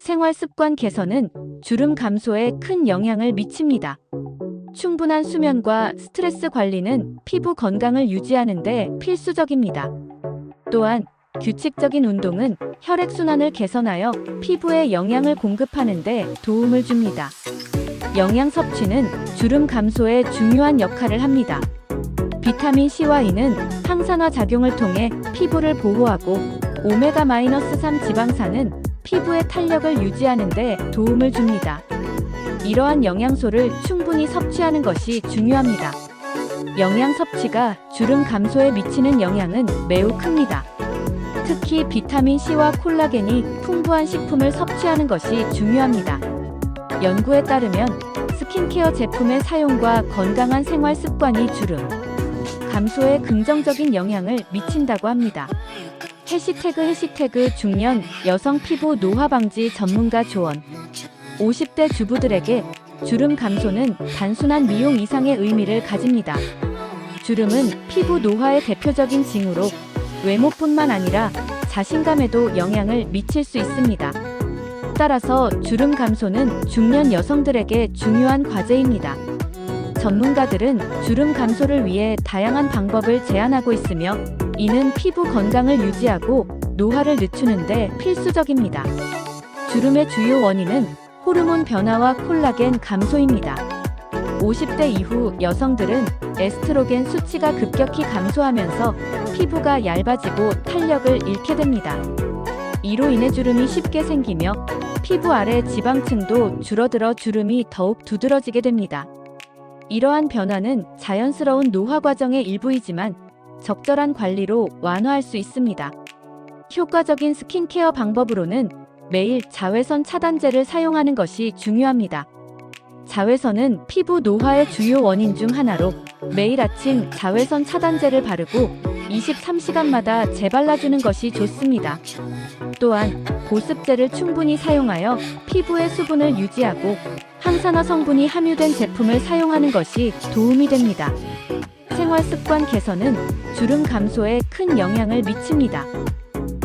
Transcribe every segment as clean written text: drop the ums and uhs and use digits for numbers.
생활 습관 개선은 주름 감소에 큰 영향을 미칩니다. 충분한 수면과 스트레스 관리는 피부 건강을 유지하는 데 필수적입니다. 또한 규칙적인 운동은 혈액순환을 개선하여 피부에 영양을 공급하는 데 도움을 줍니다. 영양 섭취는 주름 감소에 중요한 역할을 합니다. 비타민 C와 E는 항산화 작용을 통해 피부를 보호하고 오메가-3 지방산은 피부의 탄력을 유지하는 데 도움을 줍니다. 이러한 영양소를 충분히 섭취하는 것이 중요합니다. 영양 섭취가 주름 감소에 미치는 영향은 매우 큽니다. 특히 비타민 C와 콜라겐이 풍부한 식품을 섭취하는 것이 중요합니다. 연구에 따르면 스킨케어 제품의 사용과 건강한 생활 습관이 주름 감소에 긍정적인 영향을 미친다고 합니다. 해시태그 중년 여성 피부 노화 방지 전문가 조언. 50대 주부들에게 주름 감소는 단순한 미용 이상의 의미를 가집니다. 주름은 피부 노화의 대표적인 징후로 외모뿐만 아니라 자신감에도 영향을 미칠 수 있습니다. 따라서 주름 감소는 중년 여성들에게 중요한 과제입니다. 전문가들은 주름 감소를 위해 다양한 방법을 제안하고 있으며 이는 피부 건강을 유지하고 노화를 늦추는 데 필수적입니다. 주름의 주요 원인은 호르몬 변화와 콜라겐 감소입니다. 50대 이후 여성들은 에스트로겐 수치가 급격히 감소하면서 피부가 얇아지고 탄력을 잃게 됩니다. 이로 인해 주름이 쉽게 생기며 피부 아래 지방층도 줄어들어 주름이 더욱 두드러지게 됩니다. 이러한 변화는 자연스러운 노화 과정의 일부이지만 적절한 관리로 완화할 수 있습니다. 효과적인 스킨케어 방법으로는 매일 자외선 차단제를 사용하는 것이 중요합니다. 자외선은 피부 노화의 주요 원인 중 하나로 매일 아침 자외선 차단제를 바르고 23시간마다 재발라주는 것이 좋습니다. 또한 보습제를 충분히 사용하여 피부의 수분을 유지하고 항산화 성분이 함유된 제품을 사용하는 것이 도움이 됩니다. 생활 습관 개선은 주름 감소에 큰 영향을 미칩니다.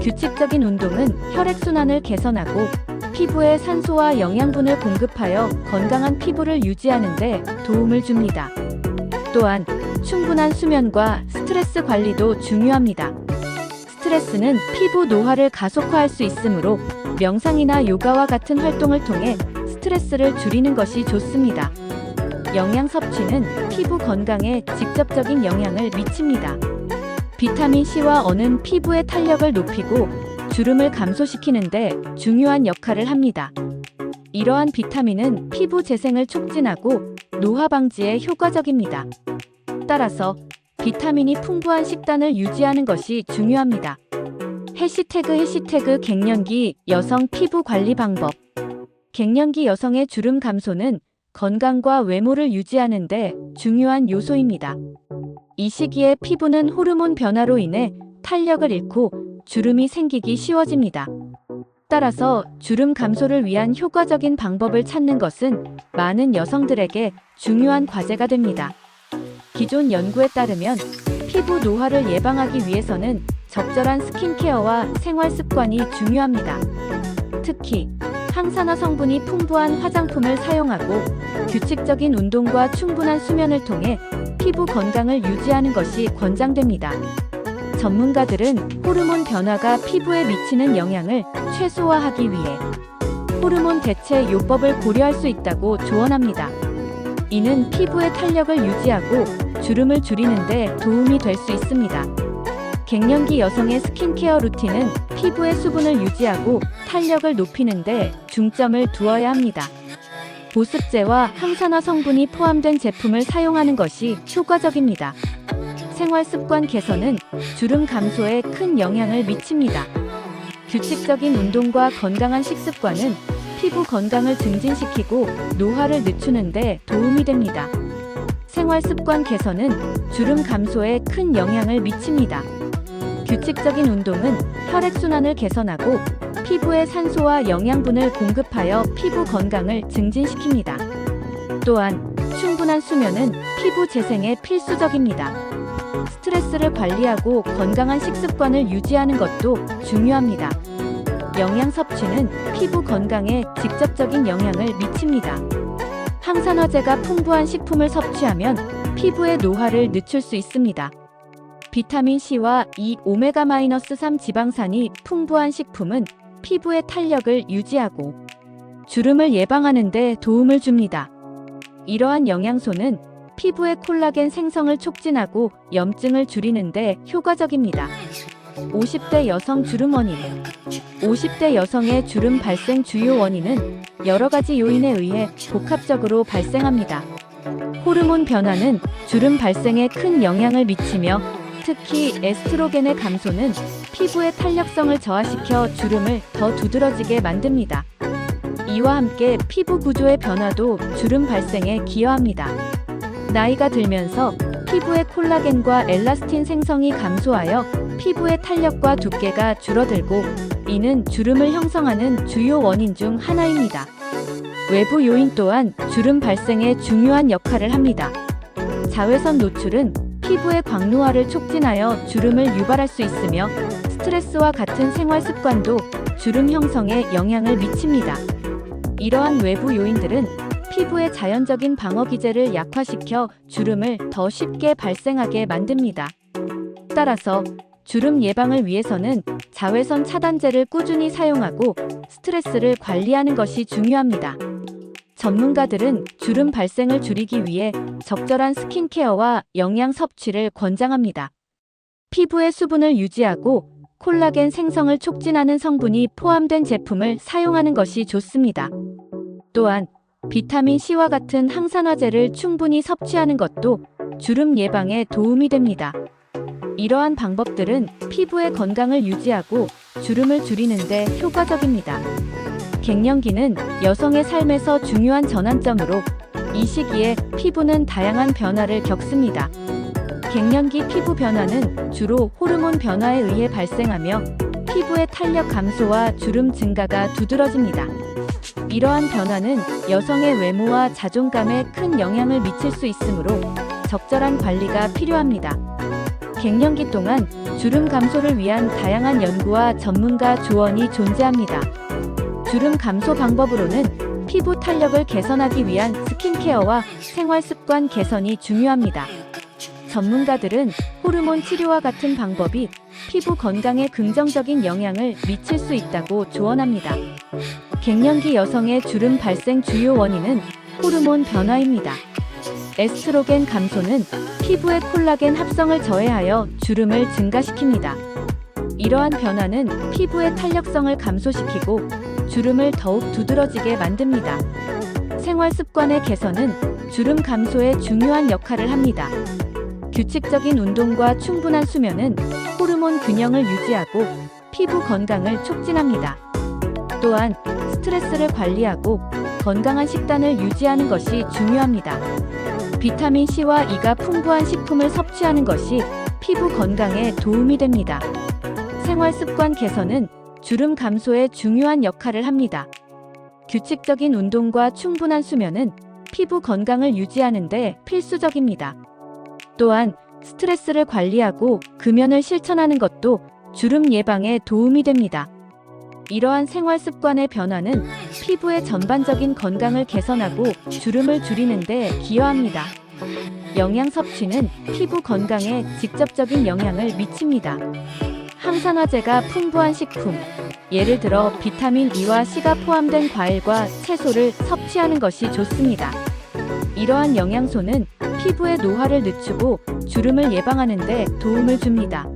규칙적인 운동은 혈액순환을 개선하고 피부에 산소와 영양분을 공급하여 건강한 피부를 유지하는 데 도움을 줍니다. 또한 충분한 수면과 스트레스 관리도 중요합니다. 스트레스는 피부 노화를 가속화할 수 있으므로 명상이나 요가와 같은 활동을 통해 스트레스를 줄이는 것이 좋습니다. 영양 섭취는 피부 건강에 직접적인 영향을 미칩니다. 비타민 C와 E는 피부의 탄력을 높이고 주름을 감소시키는 데 중요한 역할을 합니다. 이러한 비타민은 피부 재생을 촉진하고 노화 방지에 효과적입니다. 따라서 비타민이 풍부한 식단을 유지하는 것이 중요합니다. 해시태그 갱년기 여성 피부 관리 방법. 갱년기 여성의 주름 감소는 건강과 외모를 유지하는 데 중요한 요소입니다. 이 시기에 피부는 호르몬 변화로 인해 탄력을 잃고 주름이 생기기 쉬워집니다. 따라서 주름 감소를 위한 효과적인 방법을 찾는 것은 많은 여성들에게 중요한 과제가 됩니다. 기존 연구에 따르면 피부 노화를 예방하기 위해서는 적절한 스킨케어와 생활 습관이 중요합니다. 특히 항산화 성분이 풍부한 화장품을 사용하고 규칙적인 운동과 충분한 수면을 통해 피부 건강을 유지하는 것이 권장됩니다. 전문가들은 호르몬 변화가 피부에 미치는 영향을 최소화하기 위해 호르몬 대체 요법을 고려할 수 있다고 조언합니다. 이는 피부의 탄력을 유지하고 주름을 줄이는 데 도움이 될 수 있습니다. 갱년기 여성의 스킨케어 루틴은 피부의 수분을 유지하고 탄력을 높이는 데 중점을 두어야 합니다. 보습제와 항산화 성분이 포함된 제품을 사용하는 것이 효과적입니다. 생활 습관 개선은 주름 감소에 큰 영향을 미칩니다. 규칙적인 운동과 건강한 식습관은 피부 건강을 증진시키고 노화를 늦추는 데 도움이 됩니다. 생활 습관 개선은 주름 감소에 큰 영향을 미칩니다. 규칙적인 운동은 혈액순환을 개선하고 피부에 산소와 영양분을 공급하여 피부 건강을 증진시킵니다. 또한 충분한 수면은 피부 재생에 필수적입니다. 스트레스를 관리하고 건강한 식습관을 유지하는 것도 중요합니다. 영양 섭취는 피부 건강에 직접적인 영향을 미칩니다. 항산화제가 풍부한 식품을 섭취하면 피부의 노화를 늦출 수 있습니다. 비타민 C와 E, 오메가-3 지방산이 풍부한 식품은 피부의 탄력을 유지하고 주름을 예방하는 데 도움을 줍니다. 이러한 영양소는 피부의 콜라겐 생성을 촉진하고 염증을 줄이는 데 효과적입니다. 50대 여성 주름 원인. 50대 여성의 주름 발생 주요 원인은 여러 가지 요인에 의해 복합적으로 발생합니다. 호르몬 변화는 주름 발생에 큰 영향을 미치며 특히 에스트로겐의 감소는 피부의 탄력성을 저하시켜 주름을 더 두드러지게 만듭니다. 이와 함께 피부 구조의 변화도 주름 발생에 기여합니다. 나이가 들면서 피부의 콜라겐과 엘라스틴 생성이 감소하여 피부의 탄력과 두께가 줄어들고 이는 주름을 형성하는 주요 원인 중 하나입니다. 외부 요인 또한 주름 발생에 중요한 역할을 합니다. 자외선 노출은 피부의 광노화를 촉진하여 주름을 유발할 수 있으며 스트레스와 같은 생활 습관도 주름 형성에 영향을 미칩니다. 이러한 외부 요인들은 피부의 자연적인 방어 기제를 약화시켜 주름을 더 쉽게 발생하게 만듭니다. 따라서 주름 예방을 위해서는 자외선 차단제를 꾸준히 사용하고 스트레스를 관리하는 것이 중요합니다. 전문가들은 주름 발생을 줄이기 위해 적절한 스킨케어와 영양 섭취를 권장합니다. 피부의 수분을 유지하고 콜라겐 생성을 촉진하는 성분이 포함된 제품을 사용하는 것이 좋습니다. 또한 비타민 C와 같은 항산화제를 충분히 섭취하는 것도 주름 예방에 도움이 됩니다. 이러한 방법들은 피부의 건강을 유지하고 주름을 줄이는 데 효과적입니다. 갱년기는 여성의 삶에서 중요한 전환점으로 이 시기에 피부는 다양한 변화를 겪습니다. 갱년기 피부 변화는 주로 호르몬 변화에 의해 발생하며 피부의 탄력 감소와 주름 증가가 두드러집니다. 이러한 변화는 여성의 외모와 자존감에 큰 영향을 미칠 수 있으므로 적절한 관리가 필요합니다. 갱년기 동안 주름 감소를 위한 다양한 연구와 전문가 조언이 존재합니다. 주름 감소 방법으로는 피부 탄력을 개선하기 위한 스킨케어와 생활 습관 개선이 중요합니다. 전문가들은 호르몬 치료와 같은 방법이 피부 건강에 긍정적인 영향을 미칠 수 있다고 조언합니다. 갱년기 여성의 주름 발생 주요 원인은 호르몬 변화입니다. 에스트로겐 감소는 피부의 콜라겐 합성을 저해하여 주름을 증가시킵니다. 이러한 변화는 피부의 탄력성을 감소시키고 주름을 더욱 두드러지게 만듭니다. 생활 습관의 개선은 주름 감소에 중요한 역할을 합니다. 규칙적인 운동과 충분한 수면은 호르몬 균형을 유지하고 피부 건강을 촉진합니다. 또한 스트레스를 관리하고 건강한 식단을 유지하는 것이 중요합니다. 비타민 C와 E가 풍부한 식품을 섭취하는 것이 피부 건강에 도움이 됩니다. 생활 습관 개선은 주름 감소에 중요한 역할을 합니다. 규칙적인 운동과 충분한 수면은 피부 건강을 유지하는 데 필수적입니다. 또한 스트레스를 관리하고 금연을 실천하는 것도 주름 예방에 도움이 됩니다. 이러한 생활 습관의 변화는 피부의 전반적인 건강을 개선하고 주름을 줄이는 데 기여합니다. 영양 섭취는 피부 건강에 직접적인 영향을 미칩니다. 항산화제가 풍부한 식품, 예를 들어 비타민 E와 C가 포함된 과일과 채소를 섭취하는 것이 좋습니다. 이러한 영양소는 피부의 노화를 늦추고 주름을 예방하는 데 도움을 줍니다.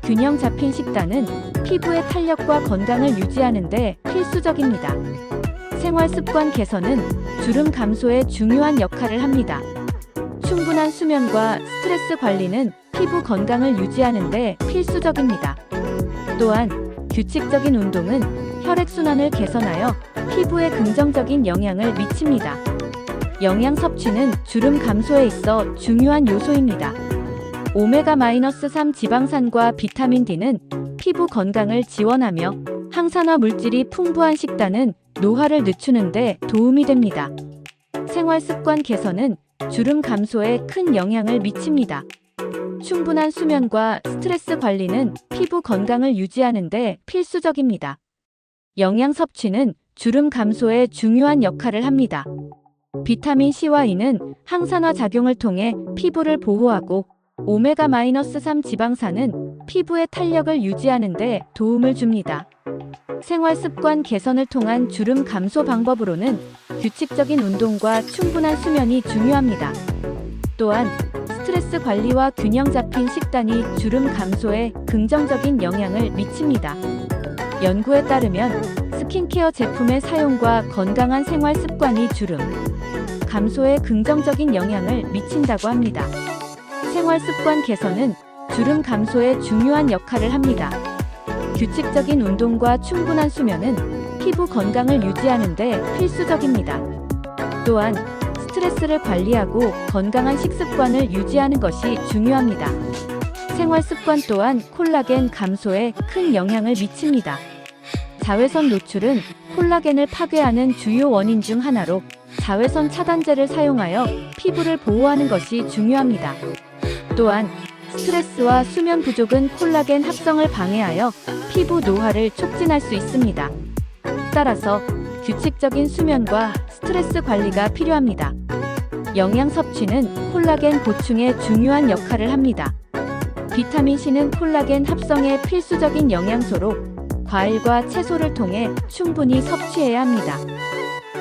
균형 잡힌 식단은 피부의 탄력과 건강을 유지하는 데 필수적입니다. 생활 습관 개선은 주름 감소에 중요한 역할을 합니다. 충분한 수면과 스트레스 관리는 피부 건강을 유지하는 데 필수적입니다. 또한 규칙적인 운동은 혈액순환을 개선하여 피부에 긍정적인 영향을 미칩니다. 영양 섭취는 주름 감소에 있어 중요한 요소입니다. 오메가-3 지방산과 비타민 D는 피부 건강을 지원하며 항산화 물질이 풍부한 식단은 노화를 늦추는 데 도움이 됩니다. 생활 습관 개선은 주름 감소에 큰 영향을 미칩니다. 충분한 수면과 스트레스 관리는 피부 건강을 유지하는 데 필수적입니다. 영양 섭취는 주름 감소에 중요한 역할을 합니다. 비타민 C와 E는 항산화 작용을 통해 피부를 보호하고 오메가-3 지방산은 피부의 탄력을 유지하는 데 도움을 줍니다. 생활 습관 개선을 통한 주름 감소 방법으로는 규칙적인 운동과 충분한 수면이 중요합니다. 또한 스트레스 관리와 균형 잡힌 식단이 주름 감소에 긍정적인 영향을 미칩니다. 연구에 따르면 스킨케어 제품의 사용과 건강한 생활 습관이 주름 감소에 긍정적인 영향을 미친다고 합니다. 생활 습관 개선은 주름 감소에 중요한 역할을 합니다. 규칙적인 운동과 충분한 수면은 피부 건강을 유지하는 데 필수적입니다. 또한 스트레스를 관리하고 건강한 식습관을 유지하는 것이 중요합니다. 생활 습관 또한 콜라겐 감소에 큰 영향을 미칩니다. 자외선 노출은 콜라겐을 파괴하는 주요 원인 중 하나로 자외선 차단제를 사용하여 피부를 보호하는 것이 중요합니다. 또한 스트레스와 수면 부족은 콜라겐 합성을 방해하여 피부 노화를 촉진할 수 있습니다. 따라서 규칙적인 수면과 스트레스 관리가 필요합니다. 영양 섭취는 콜라겐 보충에 중요한 역할을 합니다. 비타민 C는 콜라겐 합성에 필수적인 영양소로 과일과 채소를 통해 충분히 섭취해야 합니다.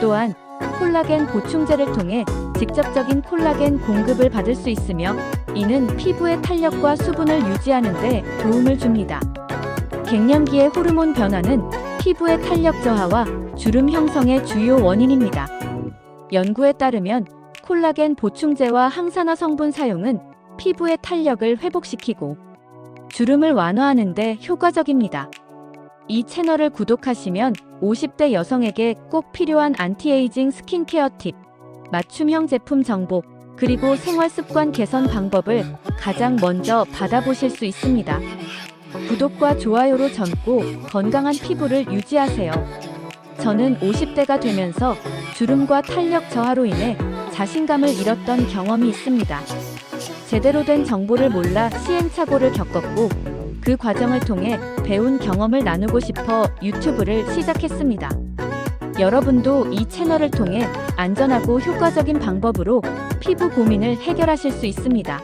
또한 콜라겐 보충제를 통해 직접적인 콜라겐 공급을 받을 수 있으며 이는 피부의 탄력과 수분을 유지하는 데 도움을 줍니다. 갱년기의 호르몬 변화는 피부의 탄력 저하와 주름 형성의 주요 원인입니다. 연구에 따르면 콜라겐 보충제와 항산화 성분 사용은 피부의 탄력을 회복시키고 주름을 완화하는 데 효과적입니다. 이 채널을 구독하시면 50대 여성에게 꼭 필요한 안티에이징 스킨케어 팁, 맞춤형 제품 정보, 그리고 생활습관 개선 방법을 가장 먼저 받아보실 수 있습니다. 구독과 좋아요로 젊고 건강한 피부를 유지하세요. 저는 50대가 되면서 주름과 탄력 저하로 인해 자신감을 잃었던 경험이 있습니다. 제대로 된 정보를 몰라 시행착오를 겪었고 그 과정을 통해 배운 경험을 나누고 싶어 유튜브를 시작했습니다. 여러분도 이 채널을 통해 안전하고 효과적인 방법으로 피부 고민을 해결하실 수 있습니다.